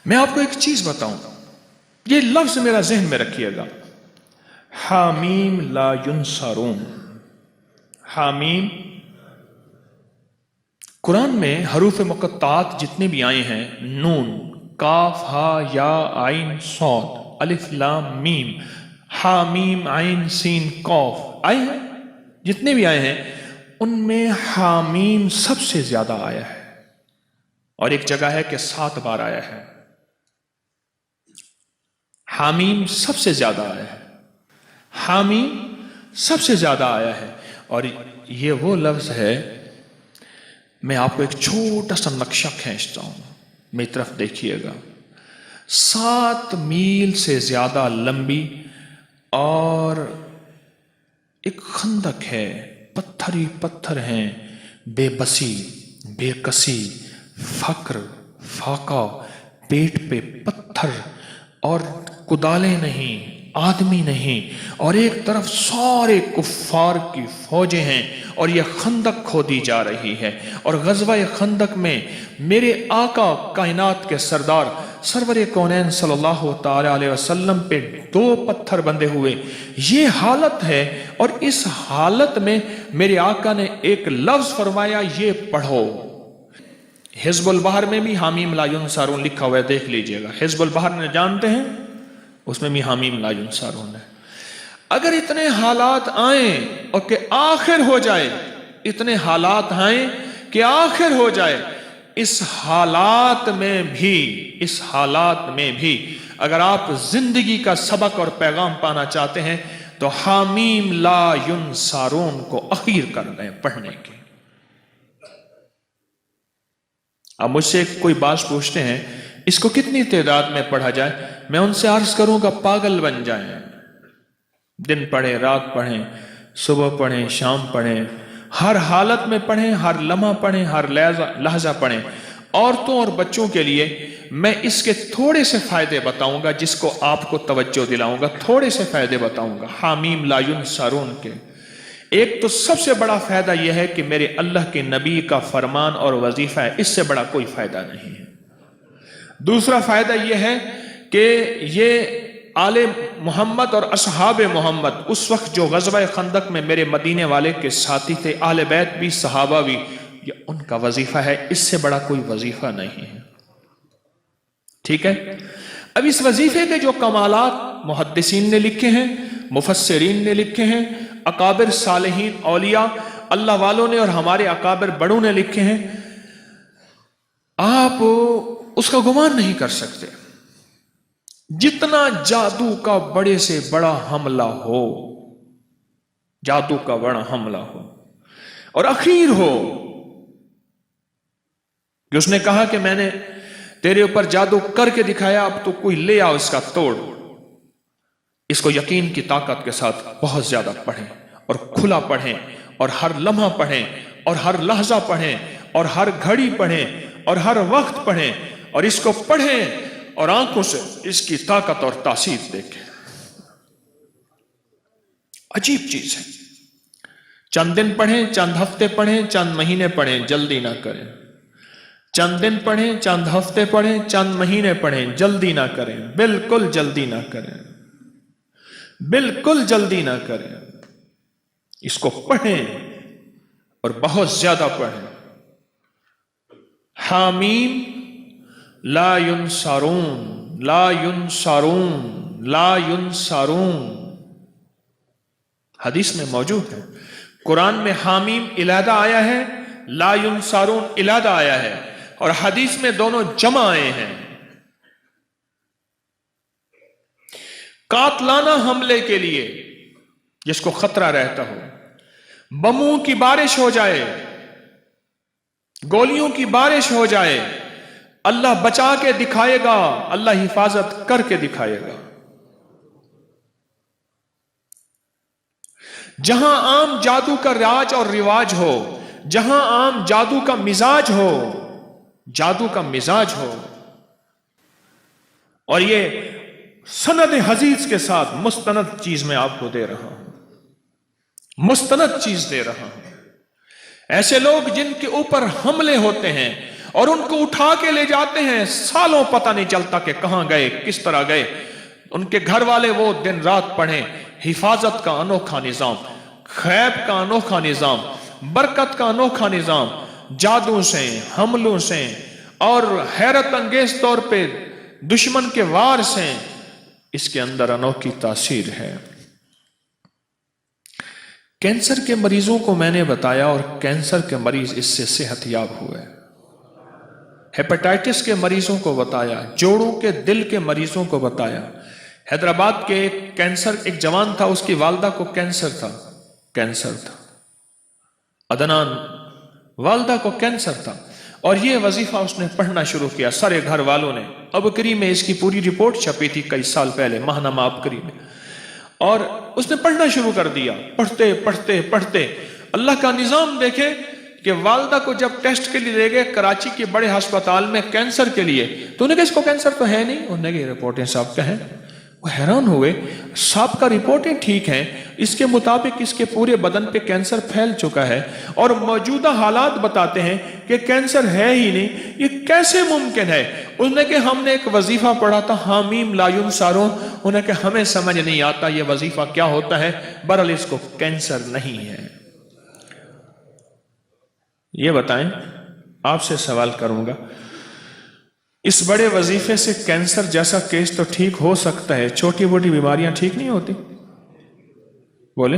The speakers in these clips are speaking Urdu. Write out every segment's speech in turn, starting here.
میں آپ کو ایک چیز بتاؤں، یہ لفظ میرا ذہن میں رکھیے گا، حامیم لا ینصرون۔ حامیم، قرآن میں حروف مقطعات جتنے بھی آئے ہیں، نون، کاف، ہا، یا، عین، صاد، الف، لام، میم، حامیم، عین، سین، قاف آئے ہیں، جتنے بھی آئے ہیں ان میں حامیم سب سے زیادہ آیا ہے، اور ایک جگہ ہے کہ 7 بار آیا ہے۔ حامیم سب سے زیادہ آیا ہے، حامیم سب سے زیادہ آیا ہے، اور یہ وہ لفظ ہے، میں آپ کو ایک چھوٹا سا نقشہ کھینچتا ہوں، میری طرف دیکھیے گا۔ 7 میل سے زیادہ لمبی اور ایک خندق ہے، پتھر ہی پتھر ہیں، بے بسی، بے کسی، فقر، فاقہ، پیٹ پہ پتھر، اور کدالیں نہیں، آدمی نہیں، اور ایک طرف سارے کفار کی فوجیں ہیں، اور یہ خندق کھودی جا رہی ہے، اور غزوہ خندق میں میرے آقا کائنات کے سردار سرور کونین صلی اللہ تعالی علیہ وسلم پہ 2 پتھر بندھے ہوئے، یہ حالت ہے، اور اس حالت میں میرے آقا نے ایک لفظ فرمایا، یہ پڑھو۔ حزب البحر میں بھی حامیم لا ینصرون لکھا ہوا ہے، دیکھ لیجئے گا، حزب البحر نے جانتے ہیں، اس میں بھی حامیم لا ینصرون ہے۔ اگر اتنے حالات آئیں اور کہ آخر ہو جائے، اتنے حالات آئیں کہ آخر ہو جائے، اس حالات میں بھی اگر آپ زندگی کا سبق اور پیغام پانا چاہتے ہیں تو حامیم لا ینصرون کو اخیر کر دیں پڑھنے کی۔ اب مجھ سے کوئی بات پوچھتے ہیں اس کو کتنی تعداد میں پڑھا جائے، میں ان سے عرض کروں گا پاگل بن جائیں، دن پڑھیں، رات پڑھیں، صبح پڑھیں، شام پڑھیں، ہر حالت میں پڑھیں، ہر لمحہ پڑھیں، ہر لحظہ پڑھیں۔ عورتوں اور بچوں کے لیے میں اس کے تھوڑے سے فائدے بتاؤں گا، جس کو آپ کو توجہ دلاؤں گا، تھوڑے سے فائدے بتاؤں گا حامیم لا ینصرون کے۔ ایک تو سب سے بڑا فائدہ یہ ہے کہ میرے اللہ کے نبی کا فرمان اور وظیفہ ہے، اس سے بڑا کوئی فائدہ نہیں ہے۔ دوسرا فائدہ یہ ہے کہ یہ آل محمد اور اصحاب محمد اس وقت جو غزوہ خندق میں میرے مدینے والے کے ساتھی تھے، اہل بیت بھی، صحابہ بھی، یہ ان کا وظیفہ ہے، اس سے بڑا کوئی وظیفہ نہیں ہے۔ ٹھیک ہے؟ اب اس وظیفے کے جو کمالات محدثین نے لکھے ہیں، مفسرین نے لکھے ہیں، اکابر صالحین اولیاء اللہ والوں نے اور ہمارے اکابر بڑوں نے لکھے ہیں، آپ اس کا گمان نہیں کر سکتے۔ جتنا جادو کا بڑے سے بڑا حملہ ہو، جادو کا بڑا حملہ ہو، اور اخیر ہو کہ اس نے کہا کہ میں نے تیرے اوپر جادو کر کے دکھایا، اب تو کوئی لے آؤ اس کا توڑ، اس کو یقین کی طاقت کے ساتھ بہت زیادہ پڑھیں اور کھلا پڑھیں، اور ہر لمحہ پڑھیں، اور ہر لحظہ پڑھیں، اور ہر گھڑی پڑھیں، اور ہر وقت پڑھیں، اور اس کو پڑھیں اور آنکھوں سے اس کی طاقت اور تاثیر دیکھیں۔ عجیب چیز ہے۔ چند دن پڑھیں، چند ہفتے پڑھیں، چند مہینے پڑھیں، جلدی نہ کریں۔ چند دن پڑھیں، چند ہفتے پڑھیں، چند مہینے پڑھیں، جلدی نہ کریں، بالکل جلدی نہ کریں، بالکل جلدی نہ کریں۔ اس کو پڑھیں اور بہت زیادہ پڑھیں۔ حامیم لا ینصرون، لا ینصرون، لا ینصرون، حدیث میں موجود ہے۔ قرآن میں حامیم علیحدہ آیا ہے، لا ینصرون علیحدہ آیا ہے، اور حدیث میں دونوں جمع آئے ہیں۔ قاتلانہ حملے کے لیے جس کو خطرہ رہتا ہو، بموں کی بارش ہو جائے، گولیوں کی بارش ہو جائے، اللہ بچا کے دکھائے گا، اللہ حفاظت کر کے دکھائے گا۔ جہاں عام جادو کا راج اور رواج ہو، جہاں عام جادو کا مزاج ہو، جادو کا مزاج ہو، اور یہ سند حدیث کے ساتھ مستند چیز میں آپ کو دے رہا ہوں، مستند چیز دے رہا ہوں۔ ایسے لوگ جن کے اوپر حملے ہوتے ہیں اور ان کو اٹھا کے لے جاتے ہیں، سالوں پتہ نہیں چلتا کہ کہاں گئے، کس طرح گئے۔ ان کے گھر والے وہ دن رات پڑھیں، حفاظت کا انوکھا نظام، خیب کا انوکھا نظام، برکت کا انوکھا نظام، جادو سے، حملوں سے اور حیرت انگیز طور پہ دشمن کے وار سے، اس کے اندر انوکھی تاثیر ہے۔ کینسر کے مریضوں کو میں نے بتایا اور کینسر کے مریض اس سے صحت یاب ہوئے، ہیپاٹائٹس کے مریضوں کو بتایا، جوڑوں کے دل کے مریضوں کو بتایا۔ حیدرآباد کے ایک جوان تھا، اس کی والدہ کو کینسر تھا، عدنان، والدہ کو کینسر تھا، اور یہ وظیفہ اس نے پڑھنا شروع کیا۔ سارے گھر والوں نے، ابکری میں اس کی پوری رپورٹ چھپی تھی کئی سال پہلے، ماہنامہ ابکری میں، اور اس نے پڑھنا شروع کر دیا۔ پڑھتے پڑھتے پڑھتے اللہ کا نظام دیکھے کہ والدہ کو جب ٹیسٹ کے لیے لے گئے کراچی کے بڑے ہسپتال میں کینسر کے لیے، تو انہیں کہا اس کو کینسر تو ہے نہیں، انہوں نے کہا رپورٹیں صاحب کا ہیں۔ وہ حیران ہوئے، صاحب کا رپورٹیں ٹھیک ہیں، اس کے مطابق اس کے پورے بدن پہ کینسر پھیل چکا ہے، اور موجودہ حالات بتاتے ہیں کہ کینسر ہے ہی نہیں، یہ کیسے ممکن ہے؟ انہوں نے کہا ہم نے ایک وظیفہ پڑھا تھا، حامیم لا ینصرون، انہوں نے کہا ہمیں سمجھ نہیں آتا یہ وظیفہ کیا ہوتا ہے، بہرحال اس کو کینسر نہیں ہے۔ یہ بتائیں، آپ سے سوال کروں گا، اس بڑے وظیفے سے کینسر جیسا کیس تو ٹھیک ہو سکتا ہے، چھوٹی موٹی بیماریاں ٹھیک نہیں ہوتی؟ بولے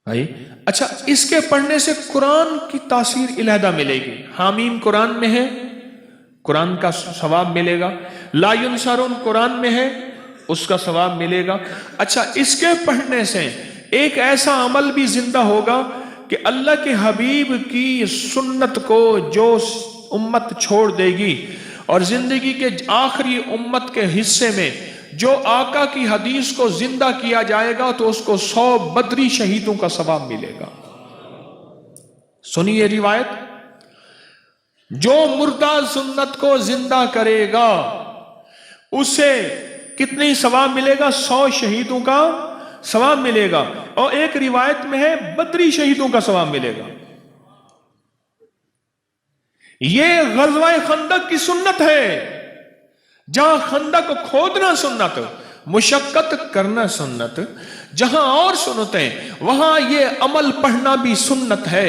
بھائی، اچھا اس کے پڑھنے سے قرآن کی تاثیر علیحدہ ملے گی۔ حامیم قرآن میں ہے، قرآن کا ثواب ملے گا، لا ینصرون قرآن میں ہے، اس کا ثواب ملے گا۔ اچھا اس کے پڑھنے سے ایک ایسا عمل بھی زندہ ہوگا کہ اللہ کے حبیب کی سنت کو جو امت چھوڑ دے گی، اور زندگی کے آخری امت کے حصے میں جو آقا کی حدیث کو زندہ کیا جائے گا تو اس کو 100 بدری شہیدوں کا ثواب ملے گا۔ سنیے روایت، جو مردہ سنت کو زندہ کرے گا اسے کتنی ثواب ملے گا؟ 100 شہیدوں کا ثواب ملے گا، اور ایک روایت میں ہے بدری شہیدوں کا ثواب ملے گا۔ یہ غزوہ خندق کی سنت ہے، جہاں خندق کھودنا سنت، مشقت کرنا سنت، جہاں اور سنتیں وہاں یہ عمل پڑھنا بھی سنت ہے۔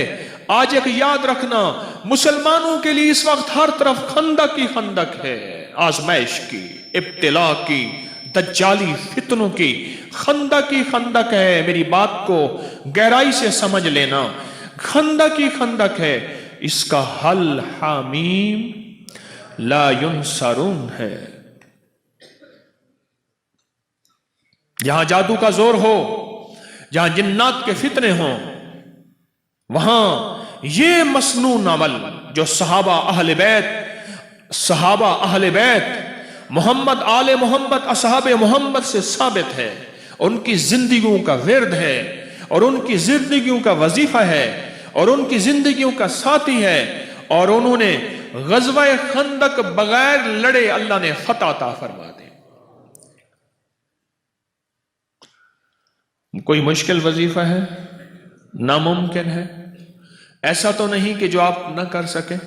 آج ایک یاد رکھنا، مسلمانوں کے لیے اس وقت ہر طرف خندق ہی خندق ہے، آزمائش کی، ابتلا کی، دجالی فتنوں کی، خندق ہی خندق ہے۔ میری بات کو گہرائی سے سمجھ لینا، خندق ہی خندق ہے، اس کا حل حامیم لا ینصرون ہے۔ جہاں جادو کا زور ہو، جہاں جنات کے فتنے ہوں، وہاں یہ مسنون عمل جو صحابہ اہل بیت محمد آل محمد اصحاب محمد سے ثابت ہے، ان کی زندگیوں کا ورد ہے، اور ان کی زندگیوں کا وظیفہ ہے، اور ان کی زندگیوں کا ساتھی ہے، اور انہوں نے غزوہ خندق بغیر لڑے اللہ نے فتح عطا فرما دی۔ کوئی مشکل وظیفہ ہے؟ ناممکن ہے؟ ایسا تو نہیں کہ جو آپ نہ کر سکیں۔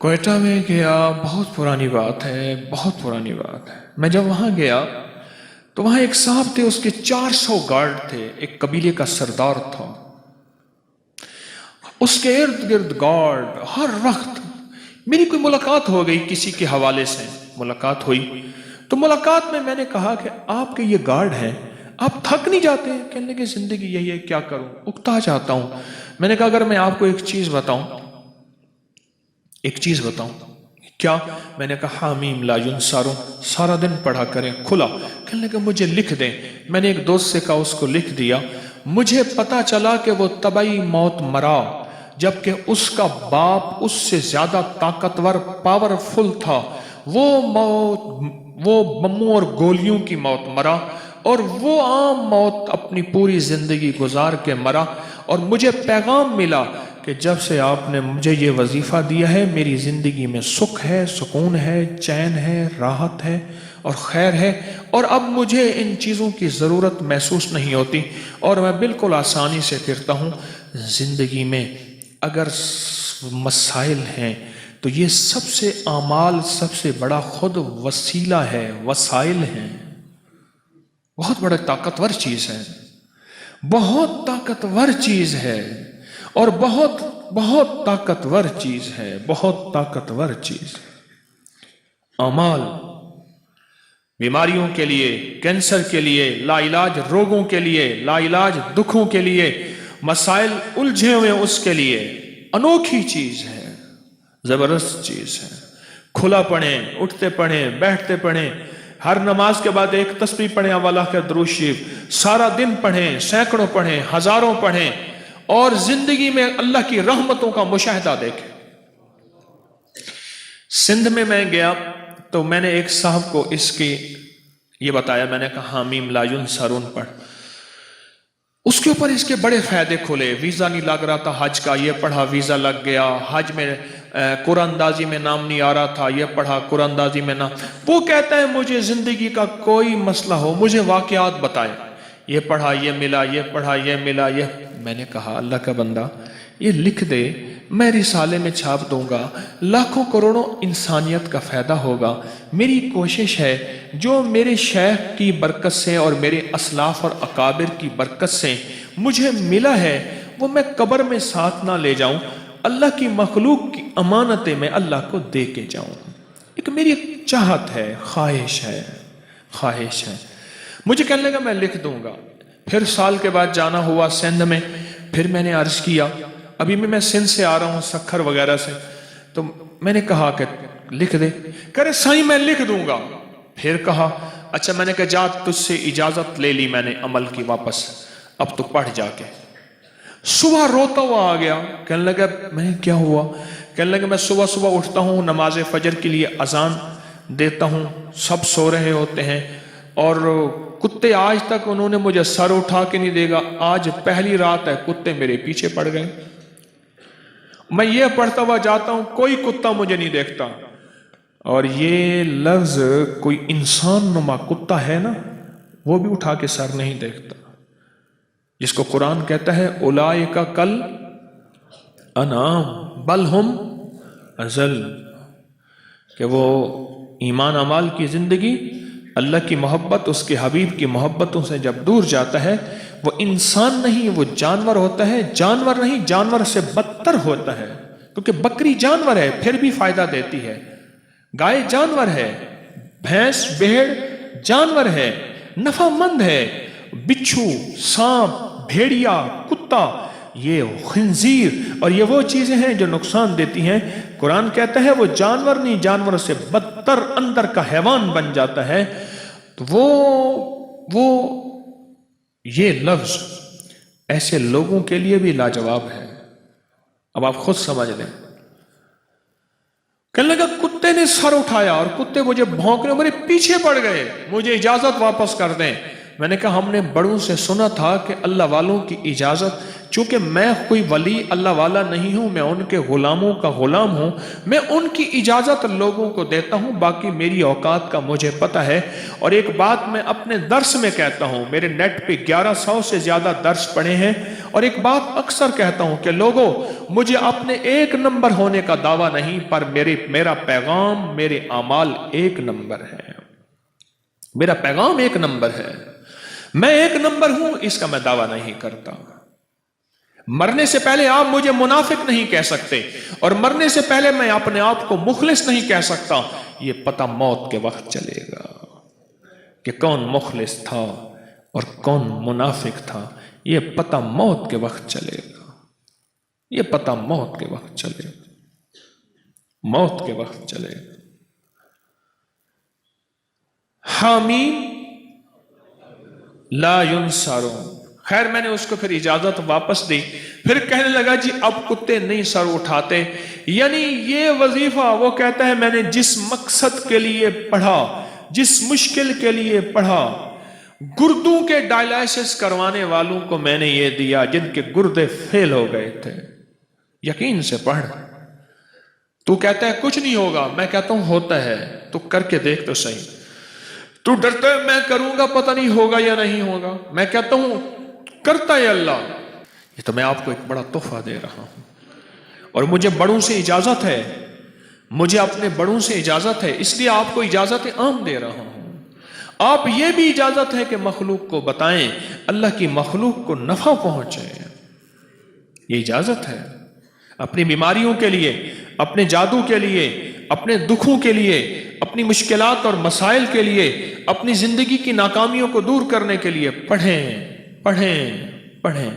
کوئٹہ میں گیا، بہت پرانی بات ہے، بہت پرانی بات ہے۔ میں جب وہاں گیا تو وہاں ایک صاحب تھے، اس کے 400 گارڈ تھے، ایک قبیلے کا سردار تھا، اس کے ارد گرد گارڈ ہر وقت۔ میری کوئی ملاقات ہو گئی کسی کے حوالے سے، ملاقات ہوئی، تو ملاقات میں میں نے کہا کہ آپ کے یہ گارڈ ہیں، آپ تھک نہیں جاتے ہیں؟ کہنے لگے زندگی یہی ہے، کیا کروں، اکتا جاتا ہوں۔ میں نے کہا اگر میں آپ کو ایک چیز بتاؤں، کیا؟ میں نے کہا حامیم لا ینصرون سارا دن پڑھا کریں، کھلا۔ کہنے لگے مجھے لکھ دیں۔ میں نے ایک دوست سے کہا، اس کو لکھ دیا۔ مجھے پتا چلا کہ وہ طبعی موت مرا، جبکہ اس کا باپ اس سے زیادہ طاقتور، پاورفل تھا۔ وہ بموں اور گولیوں کی موت مرا، اور وہ عام موت اپنی پوری زندگی گزار کے مرا۔ اور مجھے پیغام ملا کہ جب سے آپ نے مجھے یہ وظیفہ دیا ہے، میری زندگی میں سکھ ہے، سکون ہے، چین ہے، راحت ہے اور خیر ہے، اور اب مجھے ان چیزوں کی ضرورت محسوس نہیں ہوتی، اور میں بالکل آسانی سے پھرتا ہوں۔ زندگی میں اگر مسائل ہیں تو یہ سب سے اعمال سب سے بڑا خود وسیلہ ہے، وسائل ہیں، بہت بڑا طاقتور چیز ہے، بہت طاقتور چیز ہے، اور بہت بہت طاقتور چیز ہے، بہت طاقتور چیز۔ اعمال بیماریوں کے لیے، کینسر کے لیے، لا علاج روگوں کے لیے، لا علاج دکھوں کے لیے، مسائل الجھے ہوئے اس کے لیے انوکھی چیز ہے، زبردست چیز ہے۔ کھلا پڑھیں، اٹھتے پڑھیں، بیٹھتے پڑھیں، ہر نماز کے بعد ایک تسبیح پڑھیں، اللہ کا درود شریف، سارا دن پڑھیں، سینکڑوں پڑھیں، ہزاروں پڑھیں، اور زندگی میں اللہ کی رحمتوں کا مشاہدہ دیکھیں۔ سندھ میں گیا تو میں نے ایک صاحب کو اس کی یہ بتایا، میں نے کہا حامیم لا ینصرون پڑھ، اس کے اوپر اس کے بڑے فائدے کھلے۔ ویزا نہیں لگ رہا تھا حج کا، یہ پڑھا ویزا لگ گیا۔ حج میں قرآن اندازی میں نام نہیں آ رہا تھا، یہ پڑھا قرآن اندازی میں نام۔ وہ کہتا ہے مجھے زندگی کا کوئی مسئلہ ہو مجھے واقعات بتائے، یہ پڑھا یہ ملا، یہ پڑھا یہ ملا، یہ۔ میں نے کہا اللہ کا بندہ یہ لکھ دے، میں رسالے میں چھاپ دوں گا، لاکھوں کروڑوں انسانیت کا فائدہ ہوگا۔ میری کوشش ہے جو میرے شیخ کی برکت سے اور میرے اسلاف اور اکابر کی برکت سے مجھے ملا ہے وہ میں قبر میں ساتھ نہ لے جاؤں، اللہ کی مخلوق کی امانتیں میں اللہ کو دے کے جاؤں۔ ایک میری چاہت ہے، خواہش ہے۔ مجھے کہنے لگا میں لکھ دوں گا۔ پھر سال کے بعد جانا ہوا سندھ میں، پھر میں نے عرض کیا، ابھی میں سندھ سے آ رہا ہوں سکھر وغیرہ سے، تو میں نے کہا کہ لکھ دے، کہہ رہے سائیں میں لکھ دوں گا۔ پھر کہا اچھا، میں نے کہا جا تجھ سے اجازت لے لی میں نے عمل کی واپس، اب تو پڑھ جا کے۔ صبح روتا ہوا آ گیا، کہنے لگا میں کیا ہوا؟ کہنے لگا میں صبح صبح اٹھتا ہوں، نماز فجر کے لیے اذان دیتا ہوں، سب سو رہے ہوتے ہیں، اور کتے آج تک انہوں نے مجھے سر اٹھا کے نہیں دیکھا، آج پہلی رات ہے کتے میرے پیچھے پڑ گئے۔ میں یہ پڑھتا ہوا جاتا ہوں، کوئی کتا مجھے نہیں دیکھتا، اور یہ لفظ کوئی انسان نما کتا ہے نا وہ بھی اٹھا کے سر نہیں دیکھتا، جس کو قرآن کہتا ہے اولئک کل انعام بل ہم اضل، کہ وہ ایمان اعمال کی زندگی، اللہ کی محبت، اس کے حبیب کی محبتوں سے جب دور جاتا ہے وہ انسان نہیں، وہ جانور ہوتا ہے۔ جانور نہیں، جانور سے بدتر ہوتا ہے، کیونکہ بکری جانور ہے پھر بھی فائدہ دیتی ہے، گائے جانور ہے، بھینس بھیڑ جانور ہے، نفع مند ہے، بچھو سانپ بھیڑیا کتا یہ خنزیر اور یہ وہ چیزیں ہیں جو نقصان دیتی ہیں۔ قرآن کہتا ہے وہ جانور نہیں، جانور سے بدتر اندر کا حیوان بن جاتا ہے۔ تو وہ یہ لفظ ایسے لوگوں کے لیے بھی لاجواب ہے۔ اب آپ خود سمجھ لیں۔ کہنے لگا کتے نے سر اٹھایا اور کتے مجھے بھونکنے میرے پیچھے پڑ گئے، مجھے اجازت واپس کر دیں۔ میں نے کہا ہم نے بڑوں سے سنا تھا کہ اللہ والوں کی اجازت، چونکہ میں کوئی ولی اللہ والا نہیں ہوں، میں ان کے غلاموں کا غلام ہوں، میں ان کی اجازت لوگوں کو دیتا ہوں، باقی میری اوقات کا مجھے پتہ ہے۔ اور ایک بات میں اپنے درس میں کہتا ہوں، میرے نیٹ پہ 1100 سے زیادہ درس پڑھے ہیں، اور ایک بات اکثر کہتا ہوں کہ لوگوں مجھے اپنے ایک نمبر ہونے کا دعویٰ نہیں، پر میرا پیغام، میرے اعمال ایک نمبر ہے، میرا پیغام ایک نمبر ہے، میں ایک نمبر ہوں، اس کا میں دعویٰ نہیں کرتا۔ مرنے سے پہلے آپ مجھے منافق نہیں کہہ سکتے، اور مرنے سے پہلے میں اپنے آپ کو مخلص نہیں کہہ سکتا۔ یہ پتہ موت کے وقت چلے گا کہ کون مخلص تھا اور کون منافق تھا، یہ پتہ موت کے وقت چلے گا، یہ پتہ موت کے وقت چلے گا، موت کے وقت چلے گا۔ حامیم لا ینصرون۔ خیر میں نے اس کو پھر اجازت واپس دی، پھر کہنے لگا جی اب کتے نہیں سر اٹھاتے، یعنی یہ وظیفہ وہ کہتا ہے میں نے جس مقصد کے لیے پڑھا، جس مشکل کے لیے پڑھا، گردوں کے ڈائلائسس کروانے والوں کو میں نے یہ دیا جن کے گردے فیل ہو گئے تھے، یقین سے پڑھ۔ تو کہتا ہے کچھ نہیں ہوگا، میں کہتا ہوں ہوتا ہے، تو کر کے دیکھ تو صحیح۔ تو ڈرتا ہے میں کروں گا پتہ نہیں ہوگا یا نہیں ہوگا، میں کہتا ہوں کرتا ہے اللہ۔ یہ تو میں آپ کو ایک بڑا تحفہ دے رہا ہوں، اور مجھے بڑوں سے اجازت ہے، مجھے اپنے بڑوں سے اجازت ہے، اس لیے آپ کو اجازت عام دے رہا ہوں۔ آپ یہ بھی اجازت ہے کہ مخلوق کو بتائیں، اللہ کی مخلوق کو نفع پہنچے، یہ اجازت ہے۔ اپنی بیماریوں کے لیے، اپنے جادو کے لیے، اپنے دکھوں کے لیے، اپنی مشکلات اور مسائل کے لیے، اپنی زندگی کی ناکامیوں کو دور کرنے کے لیے پڑھیں پڑھیں پڑھیں۔